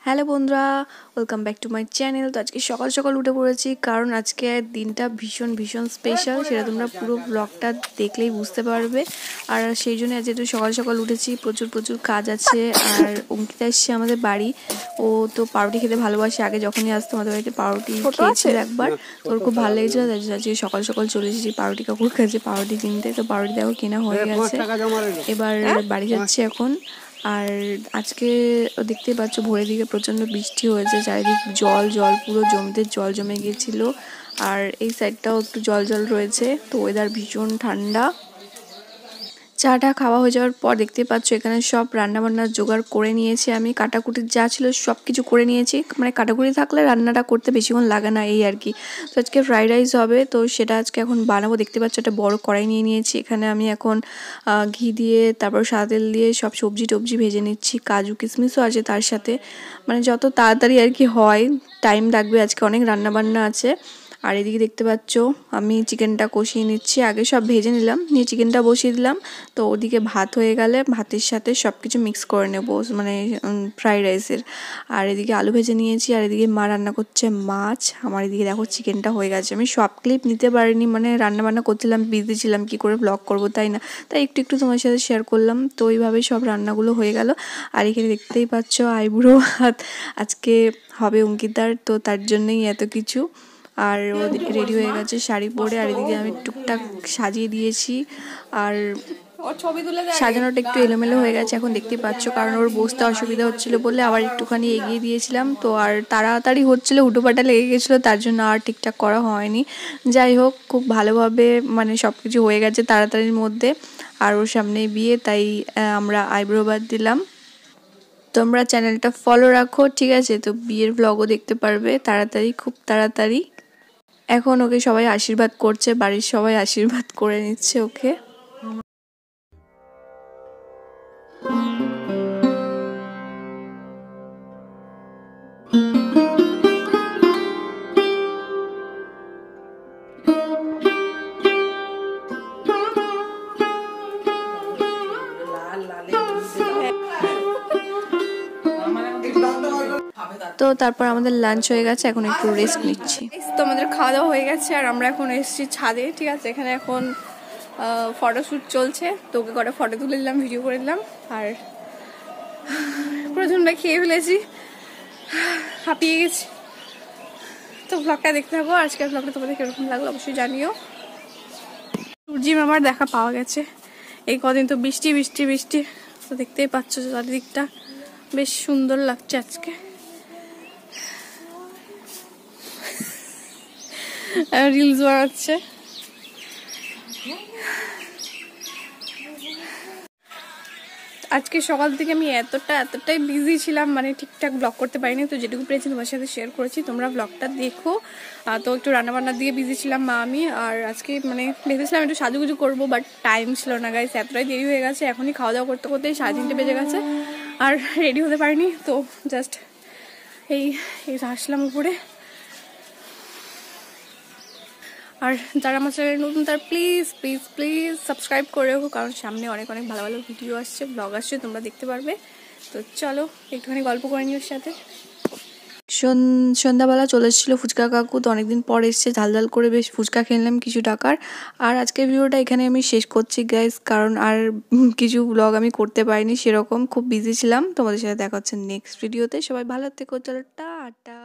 Hello বন্ধুরা, welcome back to my channel. তো আজকে সকাল সকাল উঠে পড়েছি, কারণ আজকে দিনটা ভীষণ ভীষণ স্পেশাল। সেটা তোমরা পুরো ব্লগটা দেখলেই বুঝতে পারবে। আর সেই জন্য যেহেতু সকাল সকাল উঠেছি, প্রচুর প্রচুর কাজ আছে। আর অঙ্কিতা এসছে আমাদের বাড়ি। ও তো পাউরুটি খেতে ভালোবাসে। আগে যখনই আসতো আমাদের বাড়িতে পাউরুটি খেয়েছিল একবার, তোর খুব ভালো লেগেছিল। আজকে সকাল সকাল চলে এসেছি পাউরুটি কাকুর কাছে পাউরুটি কিনতে। তো পাউরুটি দেখো কেনা হয়ে গেছে, এবার বাড়ি যাচ্ছে এখন। আর আজকে দেখতেই পাচ্ছ ভোরের দিকে প্রচণ্ড বৃষ্টি হয়েছে, চারিদিক জল জল, পুরো জমিতে জল জমে গিয়েছিল। আর এই সাইডটাও একটু জল জল রয়েছে। তো ওয়েদার ভীষণ ঠান্ডা। চাটা খাওয়া হয়ে যাওয়ার পর দেখতে পাচ্ছ এখানে সব রান্নাবান্নার জোগাড় করে নিয়েছি আমি। কাটাকুটি যা ছিল সব কিছু করে নিয়েছি, মানে কাটাকুটি থাকলে রান্নাটা করতে বেশিক্ষণ লাগে না, এই আর কি। তো আজকে ফ্রাইড রাইস হবে, তো সেটা আজকে এখন বানাবো। দেখতে পাচ্ছ একটা বড় কড়াই নিয়ে নিয়েছি। এখানে আমি এখন ঘি দিয়ে, তারপর সাদা তেল দিয়ে সব সবজি টবজি ভেজে নিচ্ছি। কাজু কিশমিশও আছে তার সাথে, মানে যত তাড়াতাড়ি আর কি হয়, টাইম লাগবে। আজকে অনেক রান্নাবান্না আছে। আর এদিকে দেখতে পাচ্ছ আমি চিকেনটা কষিয়ে নিচ্ছি। আগে সব ভেজে নিলাম, নিয়ে চিকেনটা বসিয়ে দিলাম। তো ওদিকে ভাত হয়ে গেলে ভাতের সাথে সব কিছু মিক্স করে নেব, মানে ফ্রাইড রাইসের। আর এদিকে আলু ভেজে নিয়েছি। আর এদিকে মা রান্না করছে মাছ। আমার এদিকে দেখো চিকেনটা হয়ে গেছে। আমি সব ক্লিপ নিতে পারিনি, মানে রান্না বান্না করছিলাম, বিজি ছিলাম, কী করে ব্লগ করবো তাই না, তাই একটু একটু তোমার সাথে শেয়ার করলাম। তো ওইভাবেই সব রান্নাগুলো হয়ে গেল। আর এখানে দেখতেই পাচ্ছ আইবুড়ো হাত আজকে হবে অঙ্কিতার, তো তার জন্যই এত কিছু। আর ও রেডি হয়ে গেছে শাড়ি পরে। আর এদিকে আমি টুকটাক সাজিয়ে দিয়েছি। আর সাজানোটা একটু এলোমেলো হয়ে গেছে এখন দেখতে পাচ্ছ, কারণ ওর বসতে অসুবিধা হচ্ছিল বলে আবার একটুখানি এগিয়ে দিয়েছিলাম। তো আর তাড়াতাড়ি হচ্ছিলো, হুটোপাটা লেগে গেছিলো, তার জন্য আর ঠিকঠাক করা হয়নি। যাই হোক, খুব ভালোভাবে মানে সব কিছু হয়ে গেছে তাড়াতাড়ির মধ্যে। আর ওর সামনেই বিয়ে, তাই আমরা আইব্রো বাদ দিলাম। তোমরা চ্যানেলটা ফলো রাখো, ঠিক আছে? তো বিয়ের ব্লগও দেখতে পারবে তাড়াতাড়ি, খুব তাড়াতাড়ি। এখন ওকে সবাই আশীর্বাদ করছে, বাড়ির সবাই আশীর্বাদ করে নিচ্ছে ওকে। তো তারপর আমাদের লাঞ্চ হয়ে গেছে, এখন একটু রেস্ট নিচ্ছি। তো আমাদের খাওয়া দাওয়া হয়ে গেছে, আর আমরা এখন এসেছি ছাদে, ঠিক আছে? এখানে এখন ফটোশ্যুট চলছে। তো ওকে কটা ফটো তুলে দিলাম, ভিডিও করে দিলাম। আর প্রচণ্ড খেয়ে ফেলেছি, হাঁপিয়ে গেছি। তো ব্লগটা দেখতে থাকো। আজকের ব্লগটা তোমাদের কিরকম লাগলো অবশ্যই জানিও। সূর্যি মামার দেখা পাওয়া গেছে এই কদিন, তো বৃষ্টি বৃষ্টি বৃষ্টি। তো দেখতেই পাচ্ছ চারিদিকটা বেশ সুন্দর লাগছে আজকে। রিলস বানাচ্ছে। আজকে সকাল থেকে আমি এতটাই বিজি ছিলাম, মানে ঠিকঠাক ব্লগ করতে পারিনি। তো যেটুকু পেরেছি তোমার সাথে শেয়ার করেছি, তোমরা ব্লগটা দেখো। তো একটু রান্নাবান্না দিয়ে বিজি ছিলাম মা আমি। আর আজকে মানে ভেবেছিলাম একটু সাজুগুজু করবো, বাট টাইম ছিল না গাইস, এতটাই দেরি হয়ে গেছে। এখনই খাওয়া দাওয়া করতে করতেই 3:30 বেজে গেছে, আর রেডি হতে পারিনি। তো জাস্ট এই আসলাম উপরে। আর যারা আমার চ্যানেল নতুন, তারা প্লিজ প্লিজ প্লিজ সাবস্ক্রাইব করে রাখো, কারণ সামনে অনেক অনেক ভালো ভালো ভিডিও আসছে, ব্লগ আসছে, তোমরা দেখতে পারবে। তো চলো একটুখানি গল্প করে নিও ওর সাথে। সন্ধ্যাবেলা চলে এসেছিলো ফুচকা কাকু, তো অনেকদিন পর এসছে। ঝাল ঝাল করে বেশ ফুচকা খেলাম কিছু টাকার। আর আজকের ভিডিওটা এখানে আমি শেষ করছি গাইস, কারণ আর কিছু ব্লগ আমি করতে পারিনি সেরকম, খুব বিজি ছিলাম। তোমাদের সাথে দেখা হচ্ছে নেক্সট ভিডিওতে। সবাই ভালো থেকো, চলো টাটা।